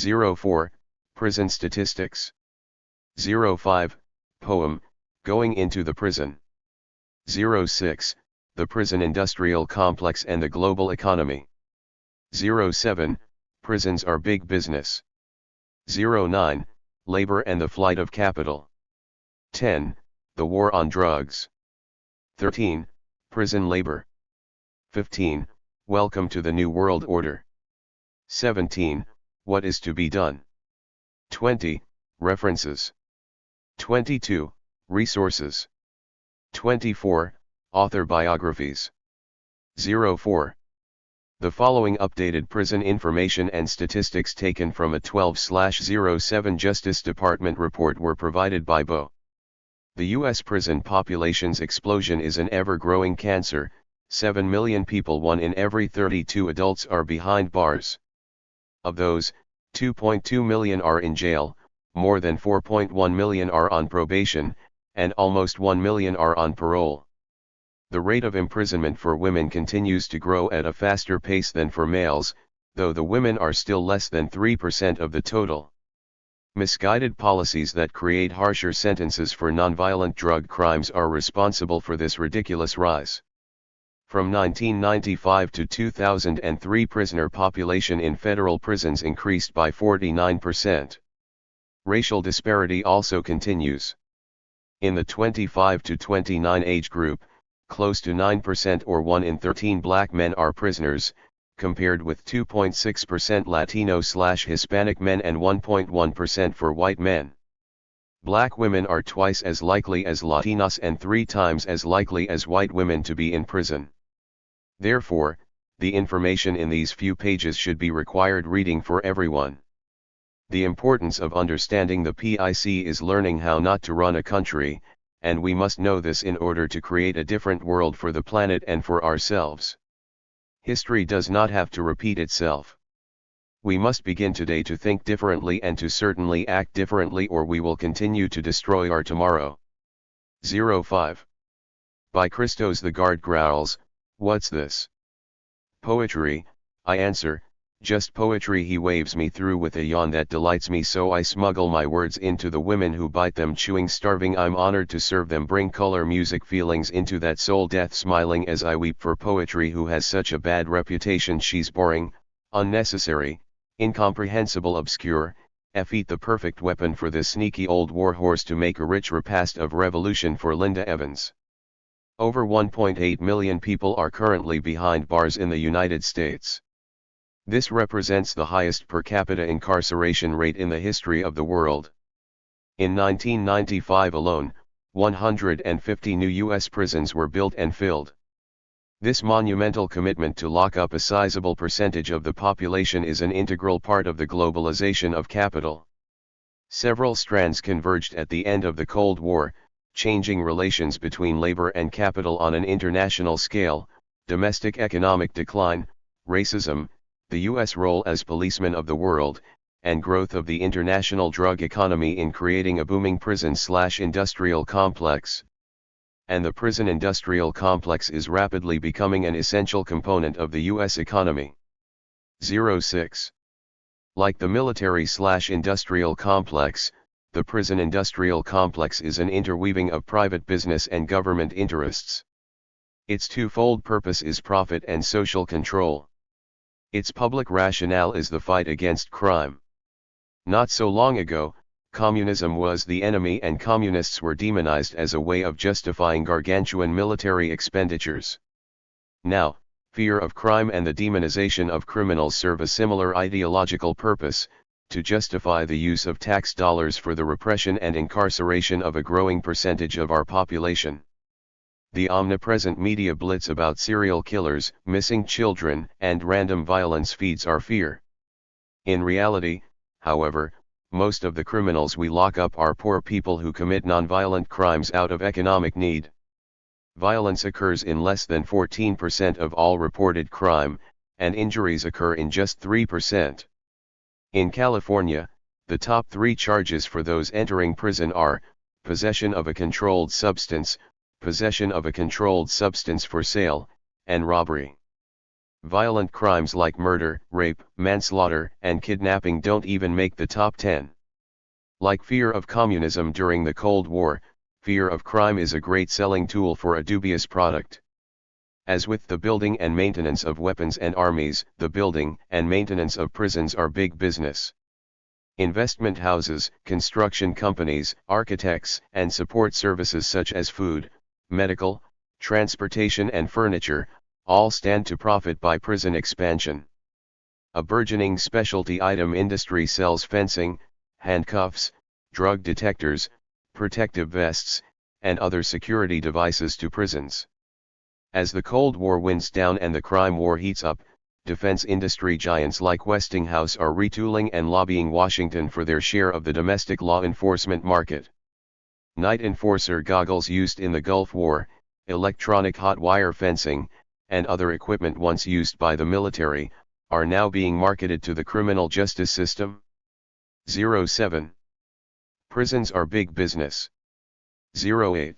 04, Prison Statistics. 05, Poem, Going into the Prison. 06, The Prison Industrial Complex and the Global Economy. 07, Prisons are Big Business. 09, Labor and the Flight of Capital. 10, The War on Drugs. 13, Prison Labor. 15, Welcome to the New World Order. 17, What is to be done. 20, References. 22, Resources. 24, Author biographies. 04. The following updated prison information and statistics taken from a 12/07 Justice Department report were provided by BO. The U.S. prison population's explosion is an ever-growing cancer. 7 million people, 1 in every 32 adults, are behind bars. Of those, 2.2 million are in jail, more than 4.1 million are on probation, and almost 1 million are on parole. The rate of imprisonment for women continues to grow at a faster pace than for males, though the women are still less than 3% of the total. Misguided policies that create harsher sentences for nonviolent drug crimes are responsible for this ridiculous rise. From 1995 to 2003, prisoner population in federal prisons increased by 49%. Racial disparity also continues. In the 25 to 29 age group, close to 9% or 1 in 13 black men are prisoners, compared with 2.6% Latino/Hispanic men and 1.1% for white men. Black women are twice as likely as Latinas and 3 times as likely as white women to be in prison. Therefore, the information in these few pages should be required reading for everyone. The importance of understanding the PIC is learning how not to run a country, and we must know this in order to create a different world for the planet and for ourselves. History does not have to repeat itself. We must begin today to think differently and to certainly act differently, or we will continue to destroy our tomorrow. 05. By Christos. The guard growls, "What's this?" Poetry, I answer, "Just poetry." He waves me through with a yawn that delights me, so I smuggle my words into the women who bite them, chewing, starving. I'm honored to serve them, bring color, music, feelings into that soul death, smiling as I weep for poetry who has such a bad reputation. She's boring, unnecessary, incomprehensible, obscure. Eat the perfect weapon for this sneaky old warhorse to make a rich repast of revolution for Linda Evans. Over 1.8 million people are currently behind bars in the United States. This represents the highest per capita incarceration rate in the history of the world. In 1995 alone, 150 new U.S. prisons were built and filled. This monumental commitment to lock up a sizable percentage of the population is an integral part of the globalization of capital. Several strands converged at the end of the Cold War, changing relations between labor and capital on an international scale: domestic economic decline, racism, the U.S. role as policeman of the world, and growth of the international drug economy in creating a booming prison/industrial complex. And the prison industrial complex is rapidly becoming an essential component of the U.S. economy. 06. Like the military/industrial complex, the prison industrial complex is an interweaving of private business and government interests. Its twofold purpose is profit and social control. Its public rationale is the fight against crime. Not so long ago, communism was the enemy and communists were demonized as a way of justifying gargantuan military expenditures. Now, fear of crime and the demonization of criminals serve a similar ideological purpose: to justify the use of tax dollars for the repression and incarceration of a growing percentage of our population. The omnipresent media blitz about serial killers, missing children, and random violence feeds our fear. In reality, however, most of the criminals we lock up are poor people who commit nonviolent crimes out of economic need. Violence occurs in less than 14% of all reported crime, and injuries occur in just 3%. In California, the top 3 charges for those entering prison are: possession of a controlled substance, possession of a controlled substance for sale, and robbery. Violent crimes like murder, rape, manslaughter, and kidnapping don't even make the top 10. Like fear of communism during the Cold War, fear of crime is a great selling tool for a dubious product. As with the building and maintenance of weapons and armies, the building and maintenance of prisons are big business. Investment houses, construction companies, architects, and support services such as food, medical, transportation and furniture, all stand to profit by prison expansion. A burgeoning specialty item industry sells fencing, handcuffs, drug detectors, protective vests, and other security devices to prisons. As the Cold War winds down and the crime war heats up, defense industry giants like Westinghouse are retooling and lobbying Washington for their share of the domestic law enforcement market. Night enforcer goggles used in the Gulf War, electronic hot wire fencing, and other equipment once used by the military, are now being marketed to the criminal justice system. 07. Prisons are big business. 08.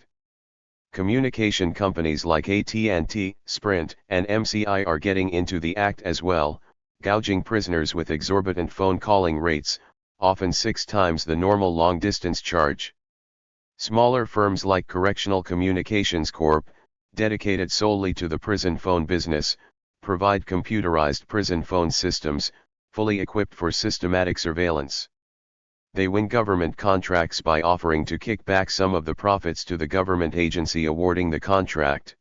Communication companies like AT&T, Sprint, and MCI are getting into the act as well, gouging prisoners with exorbitant phone calling rates, often 6 times the normal long-distance charge. Smaller firms like Correctional Communications Corp., dedicated solely to the prison phone business, provide computerized prison phone systems, fully equipped for systematic surveillance. They win government contracts by offering to kick back some of the profits to the government agency awarding the contract.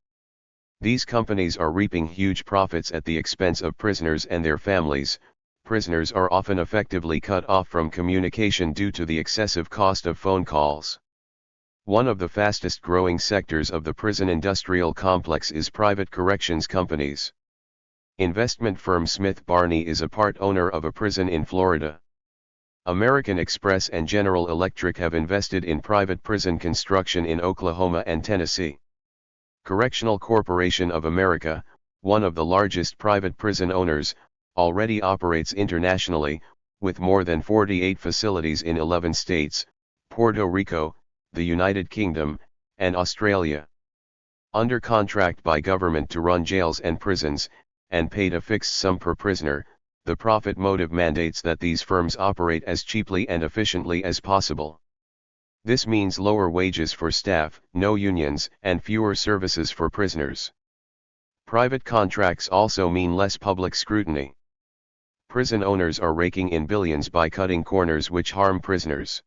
These companies are reaping huge profits at the expense of prisoners and their families. Prisoners are often effectively cut off from communication due to the excessive cost of phone calls. One of the fastest growing sectors of the prison industrial complex is private corrections companies. Investment firm Smith Barney is a part owner of a prison in Florida. American Express and General Electric have invested in private prison construction in Oklahoma and Tennessee. Correctional Corporation of America, one of the largest private prison owners, already operates internationally, with more than 48 facilities in 11 states, Puerto Rico, the United Kingdom, and Australia. Under contract by government to run jails and prisons, and paid a fixed sum per prisoner, the profit motive mandates that these firms operate as cheaply and efficiently as possible. This means lower wages for staff, no unions, and fewer services for prisoners. Private contracts also mean less public scrutiny. Prison owners are raking in billions by cutting corners which harm prisoners.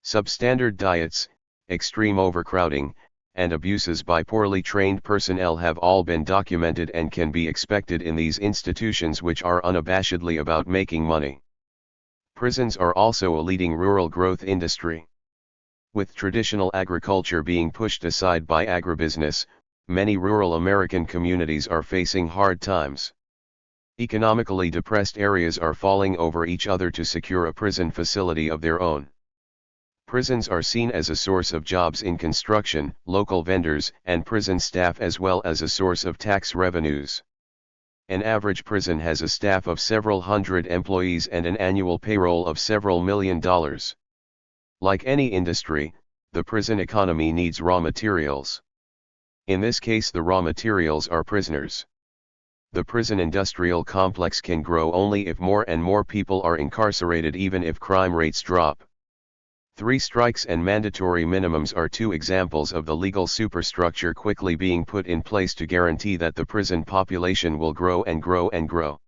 Substandard diets, extreme overcrowding, and abuses by poorly trained personnel have all been documented and can be expected in these institutions which are unabashedly about making money. Prisons are also a leading rural growth industry. With traditional agriculture being pushed aside by agribusiness, many rural American communities are facing hard times. Economically depressed areas are falling over each other to secure a prison facility of their own. Prisons are seen as a source of jobs in construction, local vendors, and prison staff as well as a source of tax revenues. An average prison has a staff of several hundred employees and an annual payroll of several $million. Like any industry, the prison economy needs raw materials. In this case, the raw materials are prisoners. The prison industrial complex can grow only if more and more people are incarcerated, even if crime rates drop. 3 strikes and mandatory minimums are 2 examples of the legal superstructure quickly being put in place to guarantee that the prison population will grow and grow and grow.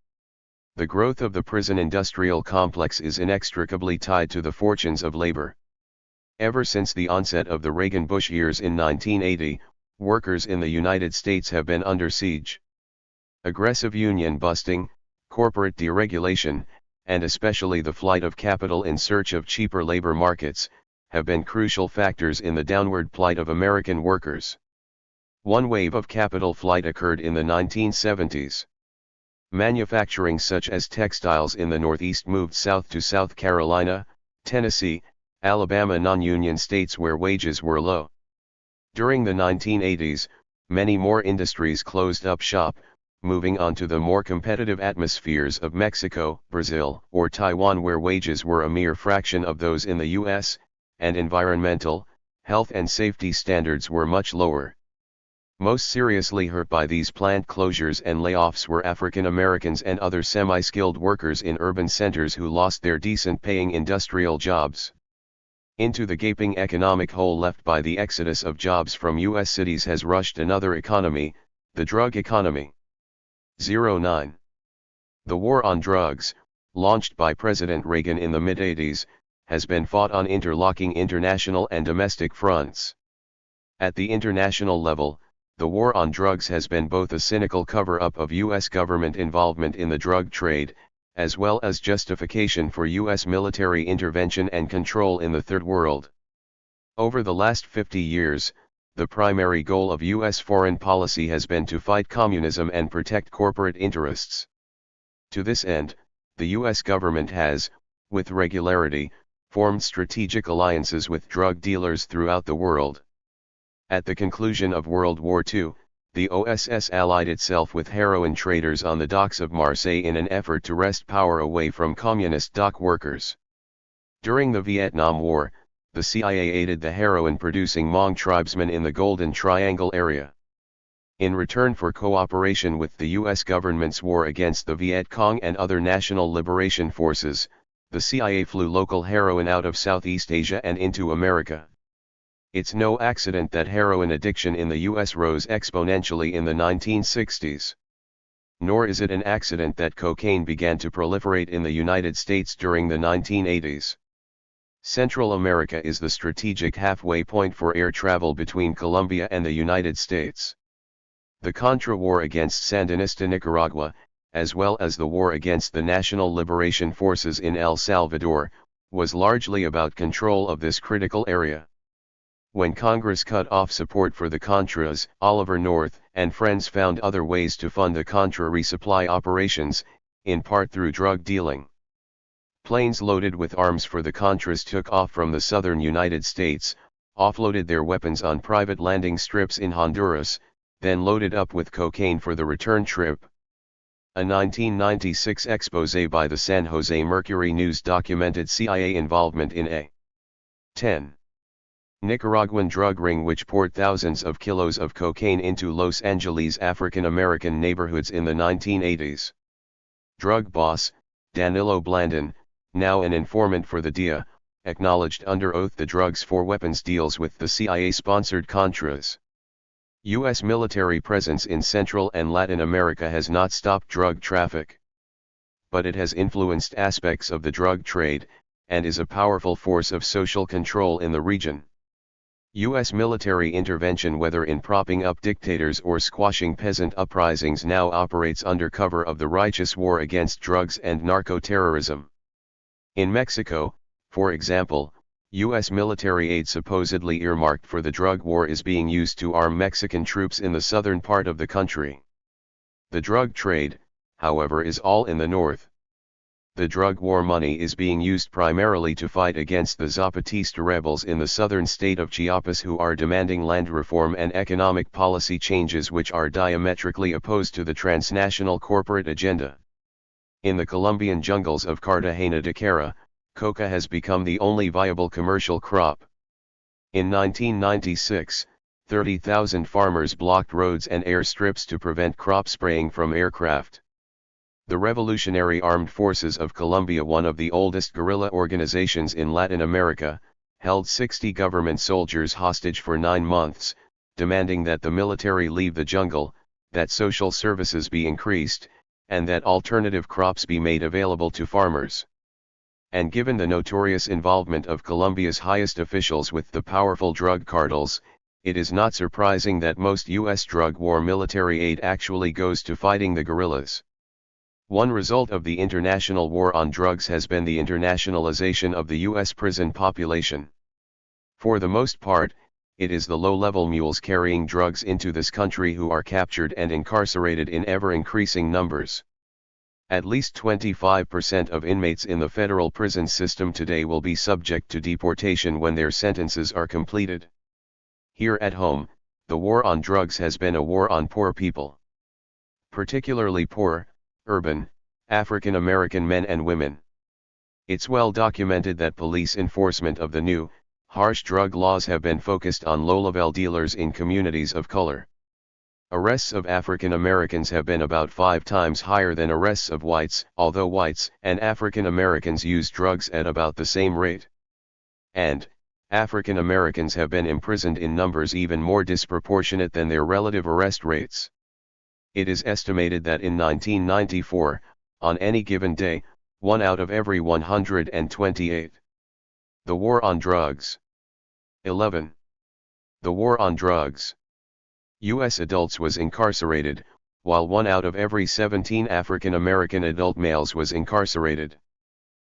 The growth of the prison industrial complex is inextricably tied to the fortunes of labor. Ever since the onset of the Reagan-Bush years in 1980, workers in the United States have been under siege. Aggressive union busting, corporate deregulation, and especially the flight of capital in search of cheaper labor markets, have been crucial factors in the downward plight of American workers. One wave of capital flight occurred in the 1970s. Manufacturing such as textiles in the Northeast moved south to South Carolina, Tennessee, Alabama, non-union states where wages were low. During the 1980s, many more industries closed up shop, moving on to the more competitive atmospheres of Mexico, Brazil, or Taiwan where wages were a mere fraction of those in the US, and environmental, health and safety standards were much lower. Most seriously hurt by these plant closures and layoffs were African Americans and other semi-skilled workers in urban centers who lost their decent-paying industrial jobs. Into the gaping economic hole left by the exodus of jobs from U.S. cities has rushed another economy, the drug economy. 09. The war on drugs, launched by President Reagan in the mid-80s, has been fought on interlocking international and domestic fronts. At the international level, the war on drugs has been both a cynical cover-up of U.S. government involvement in the drug trade, as well as justification for U.S. military intervention and control in the Third World. Over the last 50 years, the primary goal of U.S. foreign policy has been to fight communism and protect corporate interests. To this end, the U.S. government has, with regularity, formed strategic alliances with drug dealers throughout the world. At the conclusion of World War II, the OSS allied itself with heroin traders on the docks of Marseille in an effort to wrest power away from communist dock workers. During the Vietnam War, the CIA aided the heroin-producing Hmong tribesmen in the Golden Triangle area. In return for cooperation with the U.S. government's war against the Viet Cong and other national liberation forces, the CIA flew local heroin out of Southeast Asia and into America. It's no accident that heroin addiction in the U.S. rose exponentially in the 1960s. Nor is it an accident that cocaine began to proliferate in the United States during the 1980s. Central America is the strategic halfway point for air travel between Colombia and the United States. The Contra War against Sandinista Nicaragua, as well as the war against the National Liberation Forces in El Salvador, was largely about control of this critical area. When Congress cut off support for the Contras, Oliver North and friends found other ways to fund the Contra resupply operations, in part through drug dealing. Planes loaded with arms for the Contras took off from the southern United States, offloaded their weapons on private landing strips in Honduras, then loaded up with cocaine for the return trip. A 1996 exposé by the San Jose Mercury News documented CIA involvement in a 10. Nicaraguan drug ring which poured thousands of kilos of cocaine into Los Angeles' African-American neighborhoods in the 1980s. Drug boss, Danilo Blandon, now an informant for the DEA, acknowledged under oath the drugs for weapons deals with the CIA-sponsored Contras. U.S. military presence in Central and Latin America has not stopped drug traffic. But it has influenced aspects of the drug trade, and is a powerful force of social control in the region. U.S. military intervention, whether in propping up dictators or squashing peasant uprisings, now operates under cover of the righteous war against drugs and narco-terrorism. In Mexico, for example, U.S. military aid supposedly earmarked for the drug war is being used to arm Mexican troops in the southern part of the country. The drug trade, however, is all in the north. The drug war money is being used primarily to fight against the Zapatista rebels in the southern state of Chiapas who are demanding land reform and economic policy changes which are diametrically opposed to the transnational corporate agenda. In the Colombian jungles of Cartagena de Cara, coca has become the only viable commercial crop. In 1996, 30,000 farmers blocked roads and airstrips to prevent crop spraying from aircraft. The Revolutionary Armed Forces of Colombia, one of the oldest guerrilla organizations in Latin America, held 60 government soldiers hostage for 9 months, demanding that the military leave the jungle, that social services be increased, and that alternative crops be made available to farmers. And given the notorious involvement of Colombia's highest officials with the powerful drug cartels, it is not surprising that most U.S. drug war military aid actually goes to fighting the guerrillas. One result of the international war on drugs has been the internationalization of the U.S. prison population. For the most part, it is the low-level mules carrying drugs into this country who are captured and incarcerated in ever-increasing numbers. At least 25% of inmates in the federal prison system today will be subject to deportation when their sentences are completed. Here at home, the war on drugs has been a war on poor people. Particularly poor, urban, African American men and women. It's well documented that police enforcement of the new, harsh drug laws have been focused on low-level dealers in communities of color. Arrests of African Americans have been about 5 times higher than arrests of whites, although whites and African Americans use drugs at about the same rate. And African Americans have been imprisoned in numbers even more disproportionate than their relative arrest rates. It is estimated that in 1994, on any given day, 1 out of every 128. The war on drugs. 11. The war on drugs. U.S. adults was incarcerated, while 1 out of every 17 African American adult males was incarcerated.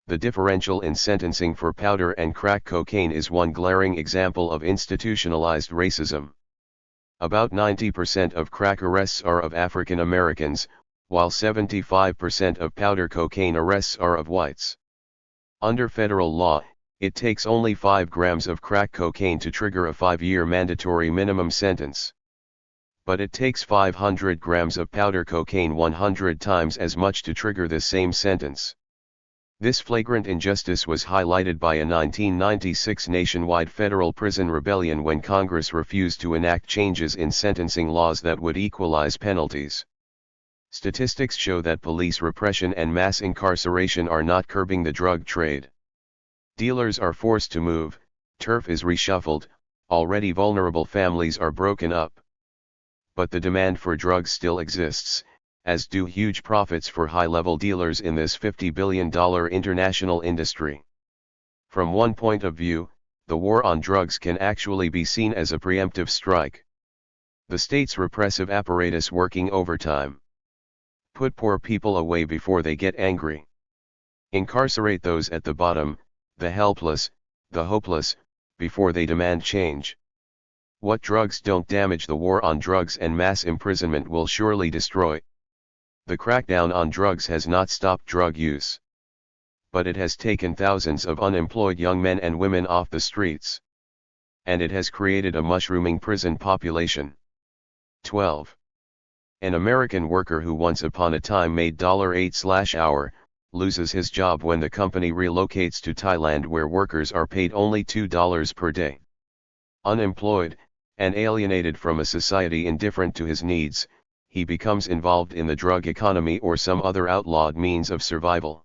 The differential in sentencing for powder and crack cocaine is one glaring example of institutionalized racism. About 90% of crack arrests are of African Americans, while 75% of powder cocaine arrests are of whites. Under federal law, it takes only 5 grams of crack cocaine to trigger a 5-year mandatory minimum sentence. But it takes 500 grams of powder cocaine 100 times as much to trigger the same sentence. This flagrant injustice was highlighted by a 1996 nationwide federal prison rebellion when Congress refused to enact changes in sentencing laws that would equalize penalties. Statistics show that police repression and mass incarceration are not curbing the drug trade. Dealers are forced to move, turf is reshuffled, already vulnerable families are broken up. But the demand for drugs still exists, as do huge profits for high-level dealers in this $50 billion international industry. From one point of view, the war on drugs can actually be seen as a preemptive strike. The state's repressive apparatus working overtime. Put poor people away before they get angry. Incarcerate those at the bottom, the helpless, the hopeless, before they demand change. What drugs don't damage the war on drugs and mass imprisonment will surely destroy. The crackdown on drugs has not stopped drug use. But it has taken thousands of unemployed young men and women off the streets. And it has created a mushrooming prison population. 12. An American worker who once upon a time made $8/hour, loses his job when the company relocates to Thailand where workers are paid only $2 per day. Unemployed, and alienated from a society indifferent to his needs, he becomes involved in the drug economy or some other outlawed means of survival.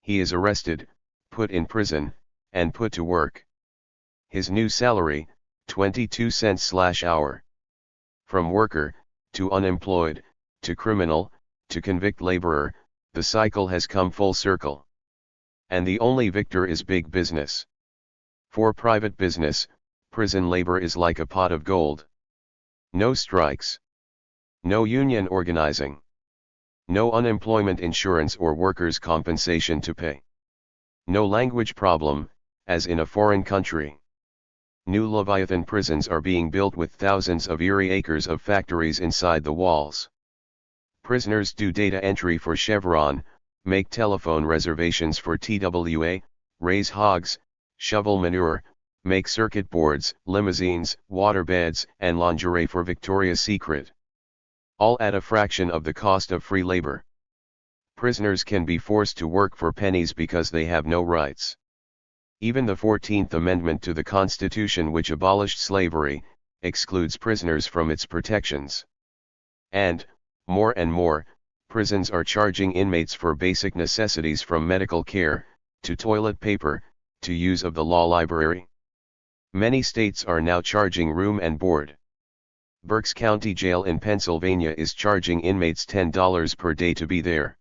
He is arrested, put in prison, and put to work. His new salary, 22 cents/hour. From worker, to unemployed, to criminal, to convict laborer, the cycle has come full circle. And the only victor is big business. For private business, prison labor is like a pot of gold. No strikes. No union organizing. No unemployment insurance or workers' compensation to pay. No language problem, as in a foreign country. New Leviathan prisons are being built with thousands of eerie acres of factories inside the walls. Prisoners do data entry for Chevron, make telephone reservations for TWA, raise hogs, shovel manure, make circuit boards, limousines, waterbeds, and lingerie for Victoria's Secret. All at a fraction of the cost of free labor. Prisoners can be forced to work for pennies because they have no rights. Even the 14th Amendment to the Constitution, which abolished slavery, excludes prisoners from its protections. And more, prisons are charging inmates for basic necessities from medical care, to toilet paper, to use of the law library. Many states are now charging room and board. Berks County Jail in Pennsylvania is charging inmates $10 per day to be there.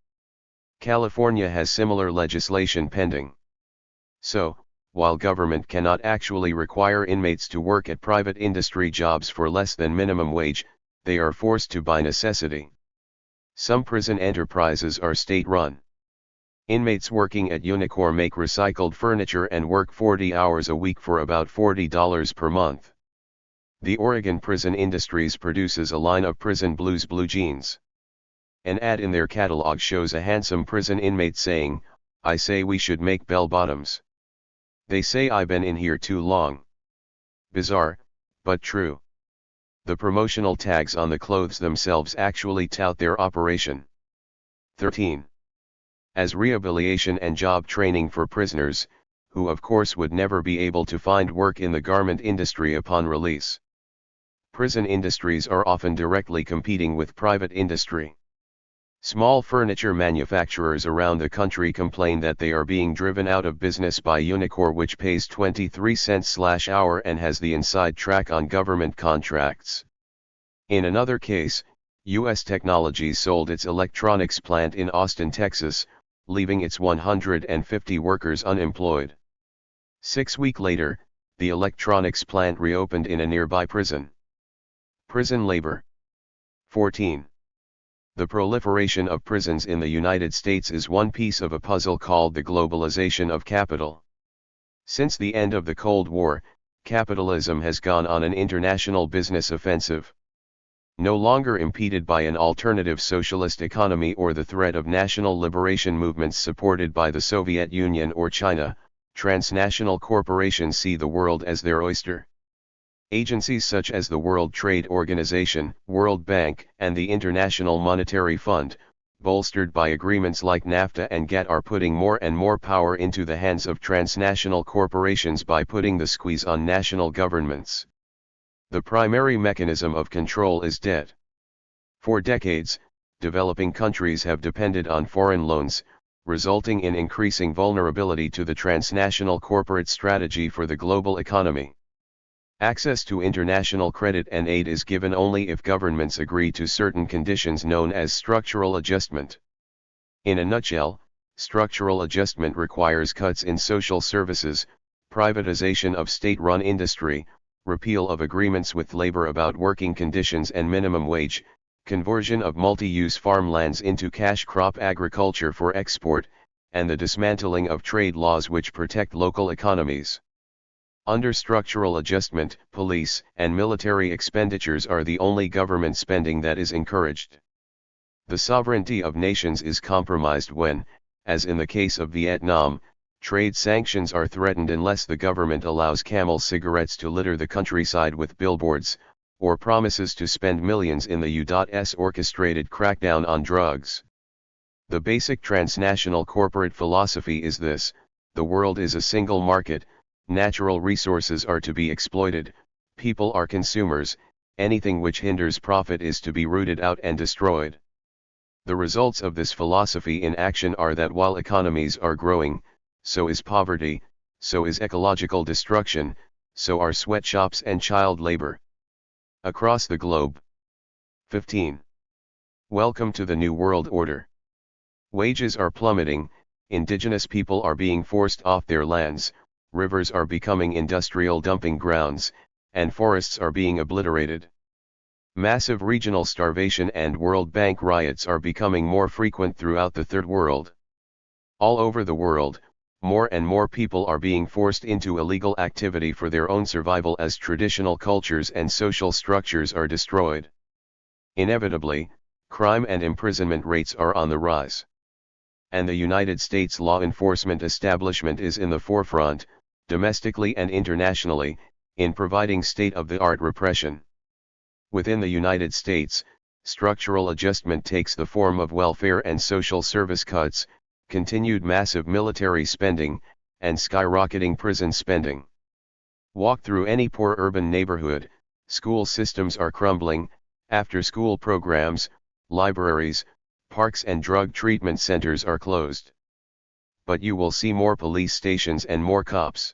California has similar legislation pending. So, while government cannot actually require inmates to work at private industry jobs for less than minimum wage, they are forced to by necessity. Some prison enterprises are state-run. Inmates working at Unicor make recycled furniture and work 40 hours a week for about $40 per month. The Oregon Prison Industries produces a line of Prison Blues blue jeans. An ad in their catalog shows a handsome prison inmate saying, "I say we should make bell-bottoms. They say I've been in here too long." Bizarre, but true. The promotional tags on the clothes themselves actually tout their operation. 13. As rehabilitation and job training for prisoners, who of course would never be able to find work in the garment industry upon release. Prison industries are often directly competing with private industry. Small furniture manufacturers around the country complain that they are being driven out of business by Unicor, which pays 23 cents/hour and has the inside track on government contracts. In another case, U.S. Technologies sold its electronics plant in Austin, Texas, leaving its 150 workers unemployed. 6 weeks later, the electronics plant reopened in a nearby prison. Prison labor. 14. The proliferation of prisons in the United States is one piece of a puzzle called the globalization of capital. Since the end of the Cold War, capitalism has gone on an international business offensive. No longer impeded by an alternative socialist economy or the threat of national liberation movements supported by the Soviet Union or China, transnational corporations see the world as their oyster. Agencies such as the World Trade Organization, World Bank, and the International Monetary Fund, bolstered by agreements like NAFTA and GATT, are putting more and more power into the hands of transnational corporations by putting the squeeze on national governments. The primary mechanism of control is debt. For decades, developing countries have depended on foreign loans, resulting in increasing vulnerability to the transnational corporate strategy for the global economy. Access to international credit and aid is given only if governments agree to certain conditions known as structural adjustment. In a nutshell, structural adjustment requires cuts in social services, privatization of state-run industry, repeal of agreements with labor about working conditions and minimum wage, conversion of multi-use farmlands into cash crop agriculture for export, and the dismantling of trade laws which protect local economies. Under structural adjustment, police and military expenditures are the only government spending that is encouraged. The sovereignty of nations is compromised when, as in the case of Vietnam, trade sanctions are threatened unless the government allows Camel cigarettes to litter the countryside with billboards, or promises to spend millions in the U.S. orchestrated crackdown on drugs. The basic transnational corporate philosophy is this: the world is a single market, natural resources are to be exploited, people are consumers, anything which hinders profit is to be rooted out and destroyed. The results of this philosophy in action are that while economies are growing, so is poverty, so is ecological destruction, so are sweatshops and child labor. Across the globe. 15. Welcome to the New World Order. Wages are plummeting, indigenous people are being forced off their lands, rivers are becoming industrial dumping grounds, and forests are being obliterated. Massive regional starvation and World Bank riots are becoming more frequent throughout the Third World. All over the world, more and more people are being forced into illegal activity for their own survival as traditional cultures and social structures are destroyed. Inevitably, crime and imprisonment rates are on the rise. And the United States law enforcement establishment is in the forefront, domestically and internationally, in providing state-of-the-art repression. Within the United States, structural adjustment takes the form of welfare and social service cuts, continued massive military spending, and skyrocketing prison spending. Walk through any poor urban neighborhood, school systems are crumbling, after-school programs, libraries, parks and drug treatment centers are closed. But you will see more police stations and more cops.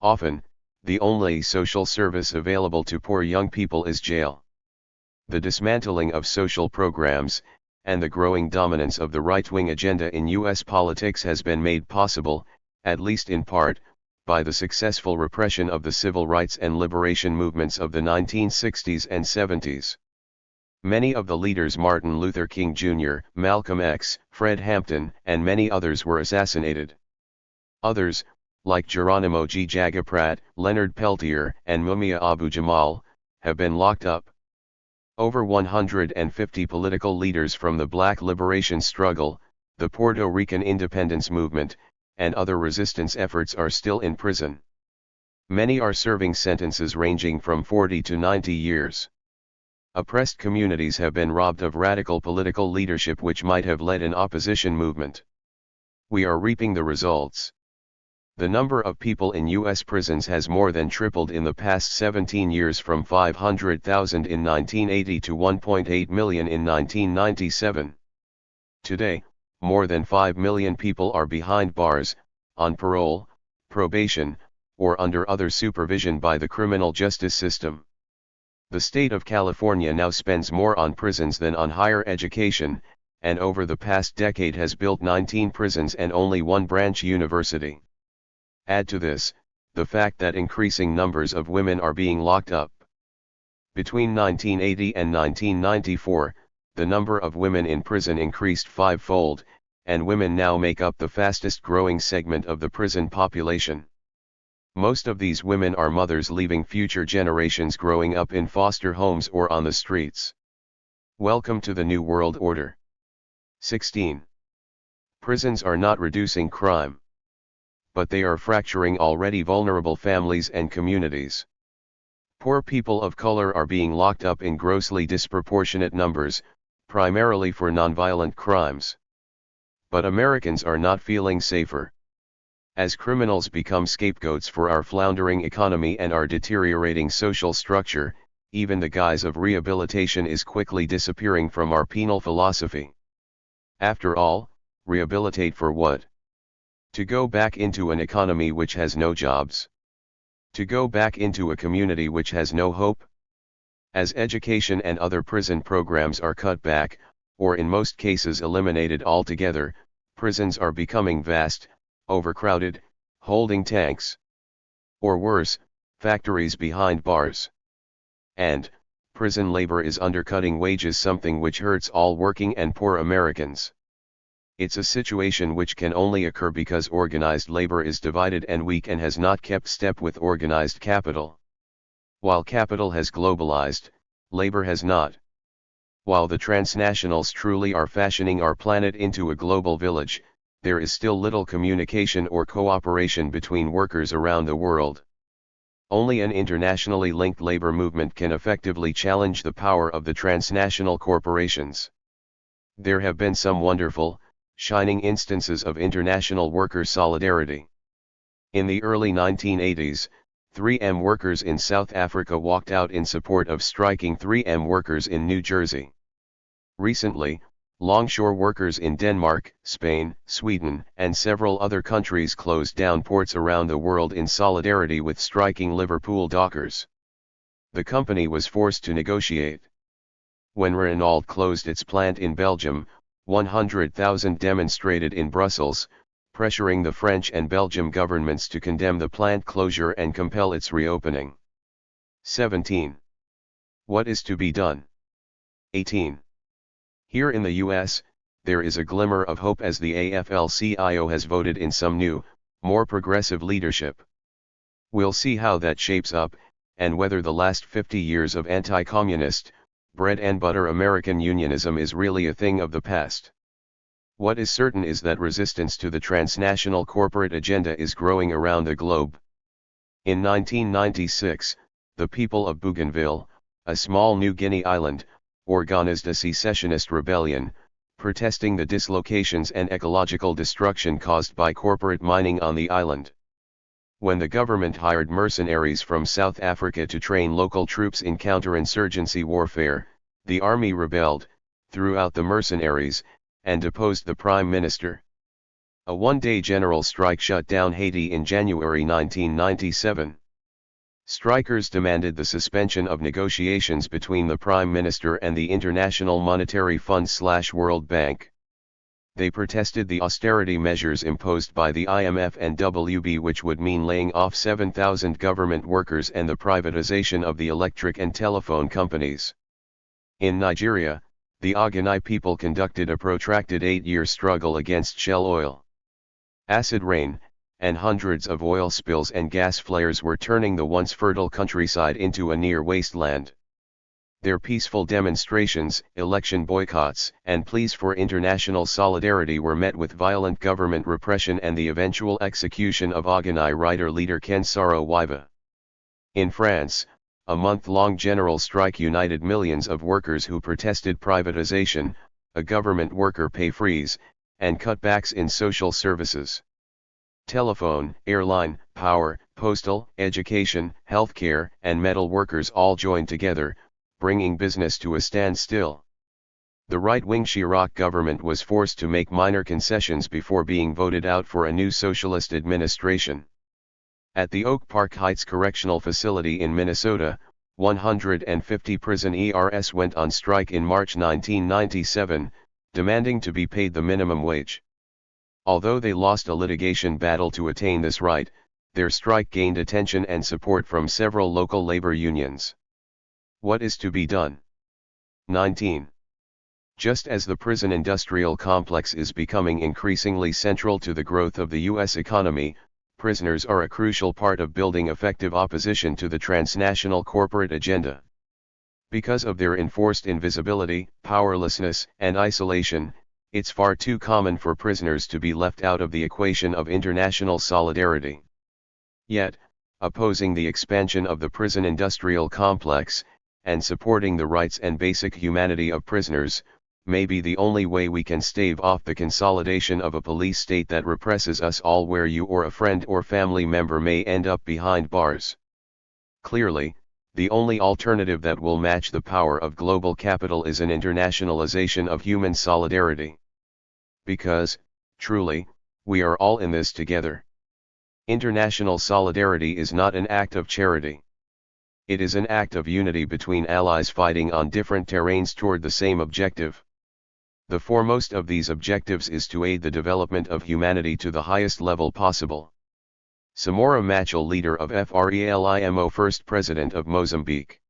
Often, the only social service available to poor young people is jail. The dismantling of social programs, and the growing dominance of the right-wing agenda in U.S. politics has been made possible, at least in part, by the successful repression of the civil rights and liberation movements of the 1960s and 70s. Many of the leaders, Martin Luther King Jr., Malcolm X, Fred Hampton, and many others, were assassinated. Others, like Geronimo G. Jagaprat, Leonard Peltier, and Mumia Abu-Jamal, have been locked up. Over 150 political leaders from the Black liberation struggle, the Puerto Rican independence movement, and other resistance efforts are still in prison. Many are serving sentences ranging from 40 to 90 years. Oppressed communities have been robbed of radical political leadership which might have led an opposition movement. We are reaping the results. The number of people in U.S. prisons has more than tripled in the past 17 years, from 500,000 in 1980 to 1.8 million in 1997. Today, more than 5 million people are behind bars, on parole, probation, or under other supervision by the criminal justice system. The state of California now spends more on prisons than on higher education, and over the past decade has built 19 prisons and only one branch university. Add to this, the fact that increasing numbers of women are being locked up. Between 1980 and 1994, the number of women in prison increased fivefold, and women now make up the fastest growing segment of the prison population. Most of these women are mothers, leaving future generations growing up in foster homes or on the streets. Welcome to the New World Order. 16. Prisons are not reducing crime, but they are fracturing already vulnerable families and communities. Poor people of color are being locked up in grossly disproportionate numbers, primarily for nonviolent crimes. But Americans are not feeling safer. As criminals become scapegoats for our floundering economy and our deteriorating social structure, even the guise of rehabilitation is quickly disappearing from our penal philosophy. After all, rehabilitate for what? To go back into an economy which has no jobs? To go back into a community which has no hope? As education and other prison programs are cut back, or in most cases eliminated altogether, prisons are becoming vast, overcrowded, holding tanks. Or worse, factories behind bars. And, prison labor is undercutting wages, something which hurts all working and poor Americans. It's a situation which can only occur because organized labor is divided and weak and has not kept step with organized capital. While capital has globalized, labor has not. While the transnationals truly are fashioning our planet into a global village, there is still little communication or cooperation between workers around the world. Only an internationally linked labor movement can effectively challenge the power of the transnational corporations. There have been some wonderful, shining instances of international worker solidarity. In the early 1980s, 3M workers in South Africa walked out in support of striking 3M workers in New Jersey. Recently, longshore workers in Denmark, Spain, Sweden, and several other countries closed down ports around the world in solidarity with striking Liverpool dockers. The company was forced to negotiate. When Renault closed its plant in Belgium, 100,000 demonstrated in Brussels, pressuring the French and Belgian governments to condemn the plant closure and compel its reopening. 17. What is to be done? 18. Here in the US, there is a glimmer of hope as the AFL-CIO has voted in some new, more progressive leadership. We'll see how that shapes up, and whether the last 50 years of anti-communist, bread and butter American unionism is really a thing of the past. What is certain is that resistance to the transnational corporate agenda is growing around the globe. In 1996, the people of Bougainville, a small New Guinea island, organized a secessionist rebellion, protesting the dislocations and ecological destruction caused by corporate mining on the island. When the government hired mercenaries from South Africa to train local troops in counterinsurgency warfare, the army rebelled, threw out the mercenaries, and deposed the prime minister. A one-day general strike shut down Haiti in January 1997. Strikers demanded the suspension of negotiations between the prime minister and the International Monetary Fund/World Bank. They protested the austerity measures imposed by the IMF and WB, which would mean laying off 7,000 government workers and the privatization of the electric and telephone companies. In Nigeria, the Oganai people conducted a protracted 8-year struggle against Shell oil. Acid rain, and hundreds of oil spills and gas flares were turning the once fertile countryside into a near wasteland. Their peaceful demonstrations, election boycotts, and pleas for international solidarity were met with violent government repression and the eventual execution of Oganai writer leader Ken Saro-Wiwa. In France, a month-long general strike united millions of workers who protested privatization, a government worker pay freeze, and cutbacks in social services. telephone, airline, power, postal, education, healthcare, and metal workers all joined together, bringing business to a standstill. The right-wing Chirac government was forced to make minor concessions before being voted out for a new socialist administration. At the Oak Park Heights Correctional Facility in Minnesota, 150 prison ERs went on strike in March 1997, demanding to be paid the minimum wage. Although they lost a litigation battle to attain this right, their strike gained attention and support from several local labor unions. What is to be done? 19. Just as the prison industrial complex is becoming increasingly central to the growth of the U.S. economy, prisoners are a crucial part of building effective opposition to the transnational corporate agenda. Because of their enforced invisibility, powerlessness, and isolation, it's far too common for prisoners to be left out of the equation of international solidarity. Yet, opposing the expansion of the prison industrial complex, and supporting the rights and basic humanity of prisoners, may be the only way we can stave off the consolidation of a police state that represses us all, where you or a friend or family member may end up behind bars. Clearly, the only alternative that will match the power of global capital is an internationalization of human solidarity. Because, truly, we are all in this together. International solidarity is not an act of charity. It is an act of unity between allies fighting on different terrains toward the same objective. The foremost of these objectives is to aid the development of humanity to the highest level possible. Samora Machel, leader of FRELIMO, first president of Mozambique.